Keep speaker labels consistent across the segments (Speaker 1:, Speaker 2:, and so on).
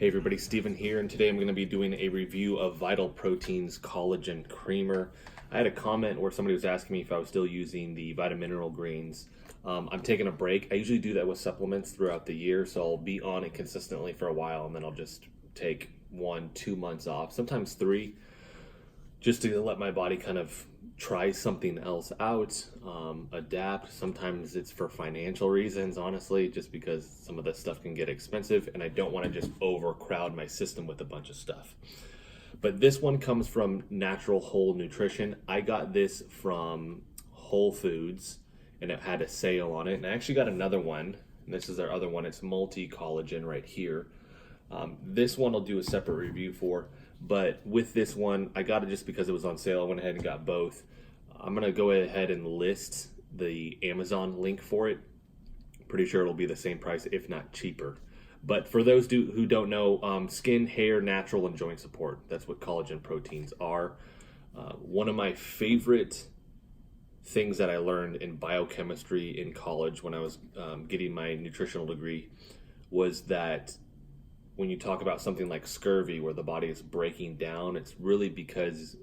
Speaker 1: Hey everybody, Steven here, and today I'm going to be doing a review of Vital Protein's Collagen Creamer. I had a comment where somebody was asking me if I was still using the Vitamineral greens. I'm taking a break. I usually do that with supplements throughout the year, so I'll be on it consistently for a while, and then I'll just take 1-2 months off, sometimes 3, just to let my body kind of try something else out, adapt. Sometimes it's for financial reasons, honestly, just because some of this stuff can get expensive and I don't want to just overcrowd my system with a bunch of stuff. But this one comes from Natural Whole Nutrition. I got this from Whole Foods and it had a sale on it. And I actually got another one. And this is our other one. It's multi-collagen right here. This one I'll do a separate review for. But with this one, I got it just because it was on sale. I went ahead and got both. I'm going to go ahead and list the Amazon link for it. Pretty sure it'll be the same price, if not cheaper. But for those who don't know, skin, hair, natural, and joint support. That's what collagen proteins are. One of my favorite things that I learned in biochemistry in college when I was getting my nutritional degree was that when you talk about something like scurvy, where the body is breaking down, it's really because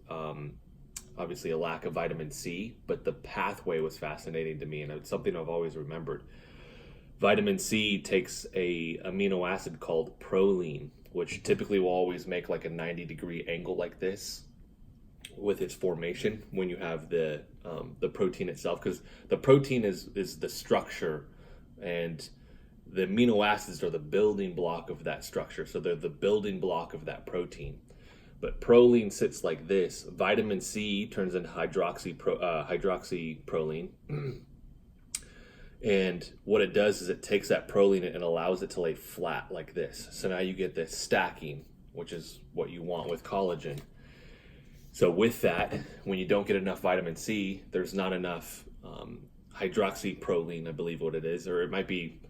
Speaker 1: obviously a lack of vitamin C, but the pathway was fascinating to me, and it's something I've always remembered. Vitamin C takes a amino acid called proline, which typically will always make like a 90-degree angle like this with its formation when you have the protein itself, because the protein is the structure, and the amino acids are the building block of that structure. So they're the building block of that protein. But proline sits like this. Vitamin C turns into hydroxyproline. And what it does is it takes that proline and allows it to lay flat like this. So now you get this stacking, which is what you want with collagen. So with that, when you don't get enough vitamin C, there's not enough hydroxyproline, I believe what it is, or it might be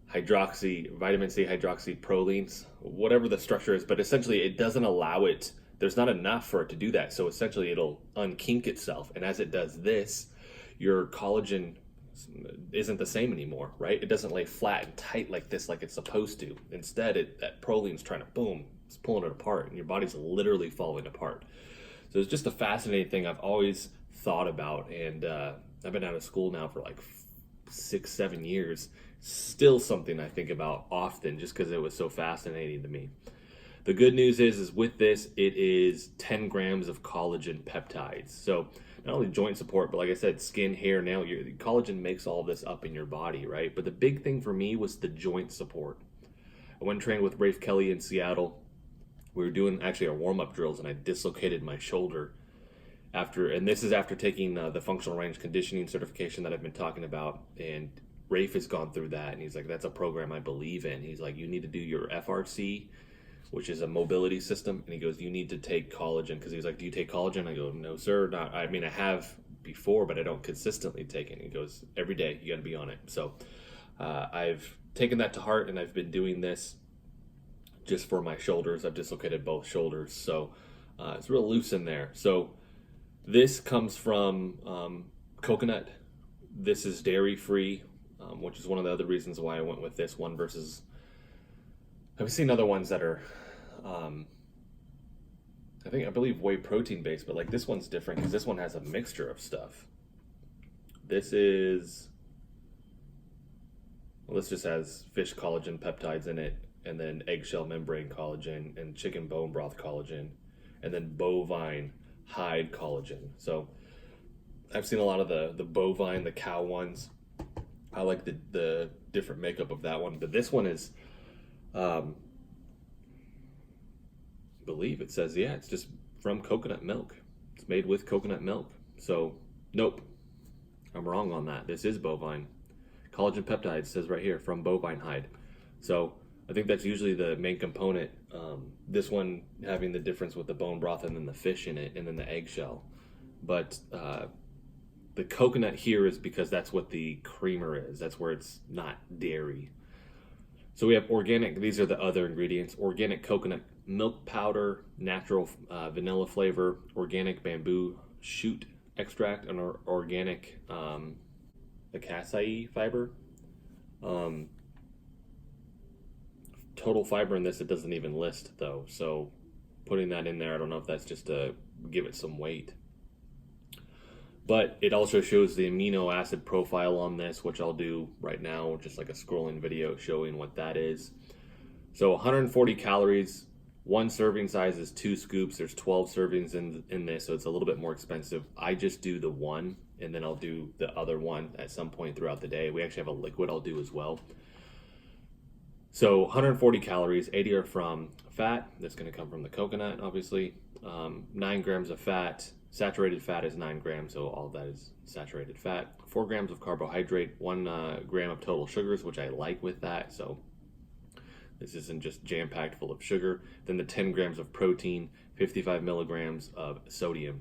Speaker 1: vitamin C hydroxyprolines, whatever the structure is, but essentially it doesn't allow it, there's not enough for it to do that. So essentially it'll unkink itself. And as it does this, your collagen isn't the same anymore, right? It doesn't lay flat and tight like this, like it's supposed to. Instead, that proline's trying to it's pulling it apart, and your body's literally falling apart. So it's just a fascinating thing I've always thought about, and I've been out of school now for like 6-7 years. Still something I think about often just because it was so fascinating to me. The good news is with this, it is 10 grams of collagen peptides. So not only joint support, but like I said, skin, hair, nail, collagen makes all this up in your body, right? But the big thing for me was the joint support. I went and trained with Rafe Kelly in Seattle. We were doing actually our warm-up drills, and I dislocated my shoulder and this is after taking the functional range conditioning certification that I've been talking about. And Rafe has gone through that, and he's like, that's a program I believe in. He's like, you need to do your FRC, which is a mobility system. And he goes, you need to take collagen. Because he's like, do you take collagen? I go, no, sir. Not. I mean, I have before, but I don't consistently take it. And he goes, every day, you got to be on it. So I've taken that to heart, and I've been doing this just for my shoulders. I've dislocated both shoulders. So it's real loose in there. So this comes from coconut. This is dairy-free. Which is one of the other reasons why I went with this one versus, I've seen other ones that are, I believe whey protein based, but like this one's different because this one has a mixture of stuff. This just has fish collagen peptides in it, and then eggshell membrane collagen, and chicken bone broth collagen, and then bovine hide collagen. So I've seen a lot of the bovine, the cow ones. I like the different makeup of that one, but this one is, I believe it says, yeah, it's just from coconut milk. It's made with coconut milk. So, nope, I'm wrong on that. This is bovine. Collagen peptides says right here, from bovine hide. So, I think that's usually the main component. This one having the difference with the bone broth and then the fish in it and then the eggshell. But, the coconut here is because that's what the creamer is. That's where it's not dairy. So we have organic, these are the other ingredients: organic coconut milk powder, natural vanilla flavor, organic bamboo shoot extract, and organic acai fiber, total fiber in this it doesn't even list though. So putting that in there, I don't know if that's just to give it some weight. But it also shows the amino acid profile on this, which I'll do right now, just like a scrolling video showing what that is. So 140 calories, one serving size is 2 scoops. There's 12 servings in this, so it's a little bit more expensive. I just do the one, and then I'll do the other one at some point throughout the day. We actually have a liquid I'll do as well. So 140 calories, 80 are from fat. That's going to come from the coconut, obviously. 9 grams of fat. Saturated fat is 9 grams, so all of that is saturated fat. 4 grams of carbohydrate, 1 gram of total sugars, which I like with that. So this isn't just jam-packed full of sugar. Then the 10 grams of protein, 55 milligrams of sodium.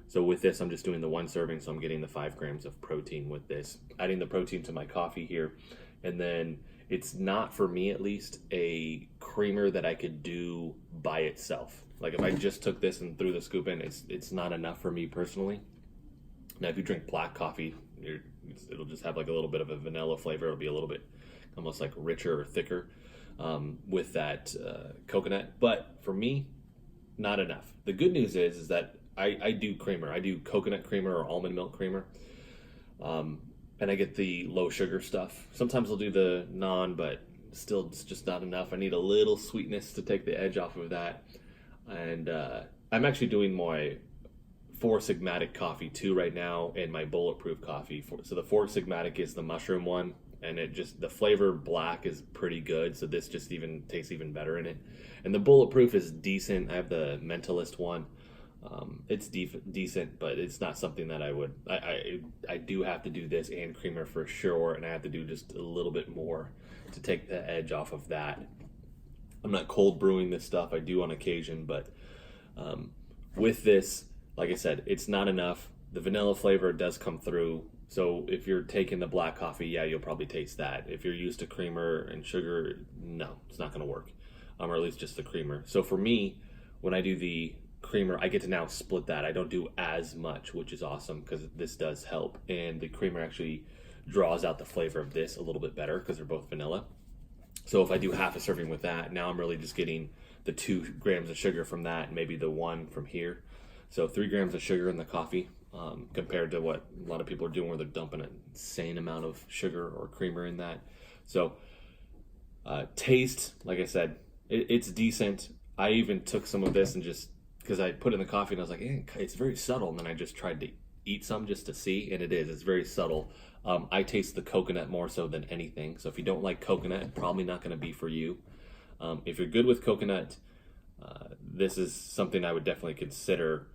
Speaker 1: So with this, I'm just doing the 1 serving, so I'm getting the 5 grams of protein with this. Adding the protein to my coffee here. And then it's not, for me at least, a creamer that I could do by itself. Like if I just took this and threw the scoop in, it's not enough for me personally. Now if you drink black coffee, it'll just have like a little bit of a vanilla flavor. It'll be a little bit almost like richer or thicker with that coconut. But for me, not enough. The good news is that I do creamer. I do coconut creamer or almond milk creamer. And I get the low sugar stuff. Sometimes I'll do the non, but still it's just not enough. I need a little sweetness to take the edge off of that. And I'm actually doing my 4 Sigmatic coffee too right now, and my bulletproof coffee. So the 4 Sigmatic is the mushroom one, and it just, the flavor black is pretty good, so this just even tastes even better in it. And the bulletproof is decent. I have the mentalist one. It's decent, but it's not something that I would, I do have to do this and creamer for sure, and I have to do just a little bit more to take the edge off of that. I'm not cold brewing this stuff. I do on occasion, but with this, like I said, it's not enough. The vanilla flavor does come through. So if you're taking the black coffee, yeah, you'll probably taste that. If you're used to creamer and sugar, no, it's not going to work, or at least just the creamer. So for me, when I do the creamer, I get to now split that. I don't do as much, which is awesome because this does help. And the creamer actually draws out the flavor of this a little bit better because they're both vanilla. So if I do half a serving with that, now I'm really just getting the 2 grams of sugar from that, and maybe the 1 from here. So 3 grams of sugar in the coffee compared to what a lot of people are doing where they're dumping an insane amount of sugar or creamer in that. So taste, like I said, it's decent. I even took some of this and just, because I put it in the coffee and I was like, it's very subtle. And then I just tried to eat some just to see, and it's very subtle. I taste the coconut more so than anything. So if you don't like coconut, probably not going to be for you. If you're good with coconut, this is something I would definitely consider.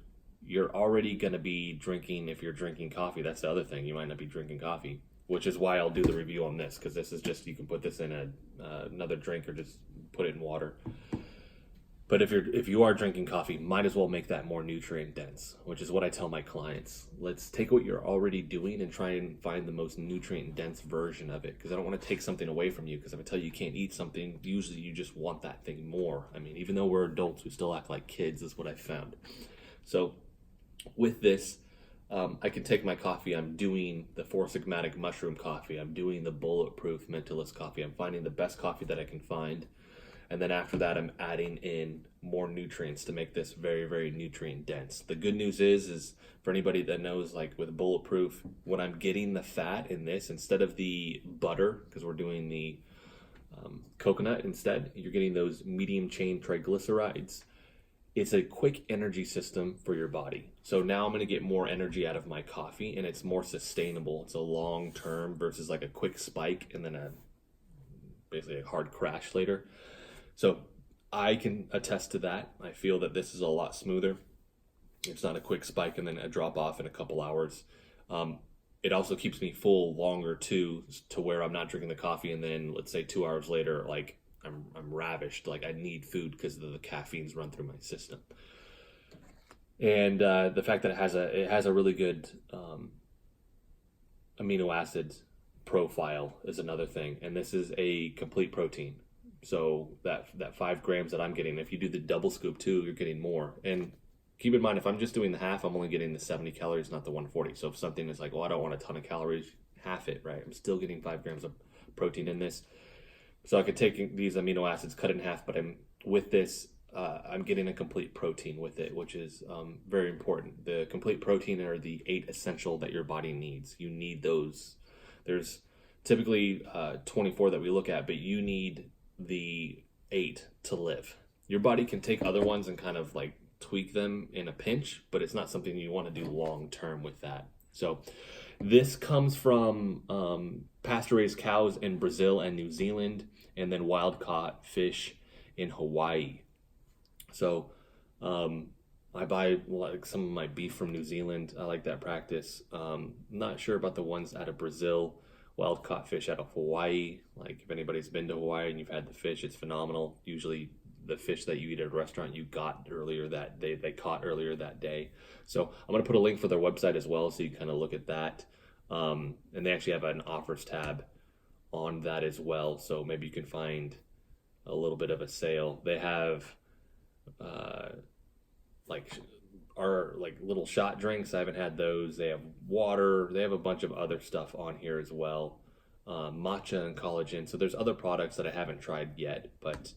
Speaker 1: You're already going to be drinking, if you're drinking coffee, that's the other thing. You might not be drinking coffee, which is why I'll do the review on this, because this is just, you can put this in another drink or just put it in water. But if you are drinking coffee, might as well make that more nutrient dense, which is what I tell my clients. Let's take what you're already doing and try and find the most nutrient dense version of it, because I don't want to take something away from you, because if I tell you you can't eat something, usually you just want that thing more. I mean, even though we're adults, we still act like kids, is what I found. So with this, I can take my coffee. I'm doing the 4 Sigmatic mushroom coffee. I'm doing the bulletproof mentalist coffee. I'm finding the best coffee that I can find. And then after that, I'm adding in more nutrients to make this very, very nutrient dense. The good news is for anybody that knows, like with bulletproof, when I'm getting the fat in this, instead of the butter, because we're doing the coconut instead, you're getting those medium chain triglycerides. It's a quick energy system for your body. So now I'm going to get more energy out of my coffee, and it's more sustainable. It's a long term versus like a quick spike and then basically a hard crash later. So I can attest to that. I feel that this is a lot smoother. It's not a quick spike and then a drop off in a couple hours. It also keeps me full longer too, to where I'm not drinking the coffee and then let's say 2 hours later, like I'm ravished, like I need food because the caffeine's run through my system. And the fact that it has a really good amino acid profile is another thing. And this is a complete protein. So that 5 grams that I'm getting, if you do the double scoop too, you're getting more. And keep in mind, if I'm just doing the half, I'm only getting the 70 calories, not the 140. So if something is like, well, I don't want a ton of calories, half it, right? I'm still getting 5 grams of protein in this. So I could take these amino acids, cut it in half, but with this, I'm getting a complete protein with it, which is very important. The complete protein are the 8 essential that your body needs. You need those. There's typically 24 that we look at, but you need the 8 to live. Your body can take other ones and kind of like tweak them in a pinch, but it's not something you want to do long term with that. So this comes from pasture-raised cows in Brazil and New Zealand, and then wild-caught fish in Hawaii. So I buy like some of my beef from New Zealand. I like that practice. Not sure about the ones out of Brazil. Wild-caught fish out of Hawaii. Like if anybody's been to Hawaii and you've had the fish, it's phenomenal. Usually the fish that you eat at a restaurant you got earlier that day, they caught earlier that day. So I'm going to put a link for their website as well, so you kind of look at that. And they actually have an offers tab on that as well, so maybe you can find a little bit of a sale. They have like our like little shot drinks. I haven't had those. They have water. They have a bunch of other stuff on here as well. Matcha and collagen. So there's other products that I haven't tried yet, but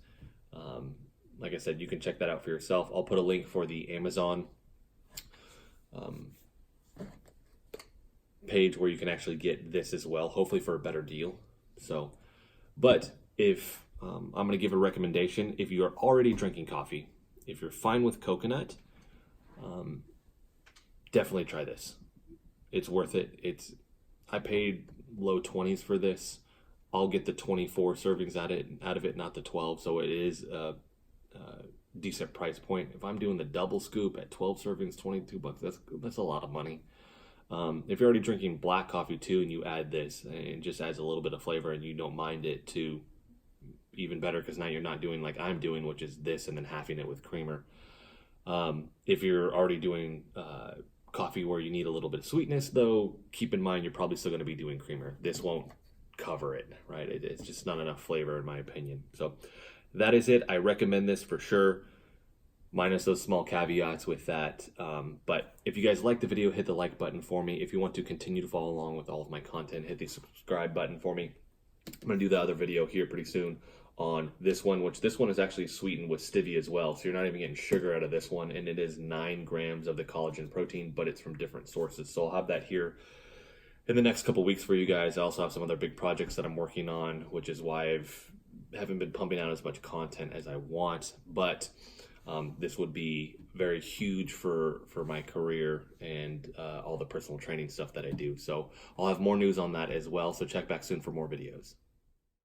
Speaker 1: like I said, you can check that out for yourself. I'll put a link for the Amazon page where you can actually get this as well, hopefully for a better deal. So, but if I'm going to give a recommendation, if you are already drinking coffee, if you're fine with coconut, definitely try this. It's worth it. I paid low 20s for this. I'll get the 24 servings out of it, not the 12. So it is a decent price point. If I'm doing the double scoop at 12 servings, $22, that's a lot of money. If you're already drinking black coffee too, and you add this, and it just adds a little bit of flavor, and you don't mind it too, even better, because now you're not doing like I'm doing, which is this and then halving it with creamer. If you're already doing coffee where you need a little bit of sweetness, though, keep in mind you're probably still going to be doing creamer. This won't cover it, right? It's just not enough flavor in my opinion. So that is it. I recommend this for sure, minus those small caveats with that. But if you guys like the video, hit the like button for me. If you want to continue to follow along with all of my content, hit the subscribe button for me. I'm going to do the other video here pretty soon on this one, which this one is actually sweetened with stevia as well. So you're not even getting sugar out of this one. And it is 9 grams of the collagen protein, but it's from different sources. So I'll have that here in the next couple weeks for you guys. I also have some other big projects that I'm working on, which is why haven't been pumping out as much content as I want. But this would be very huge for my career and all the personal training stuff that I do. So I'll have more news on that as well. So check back soon for more videos.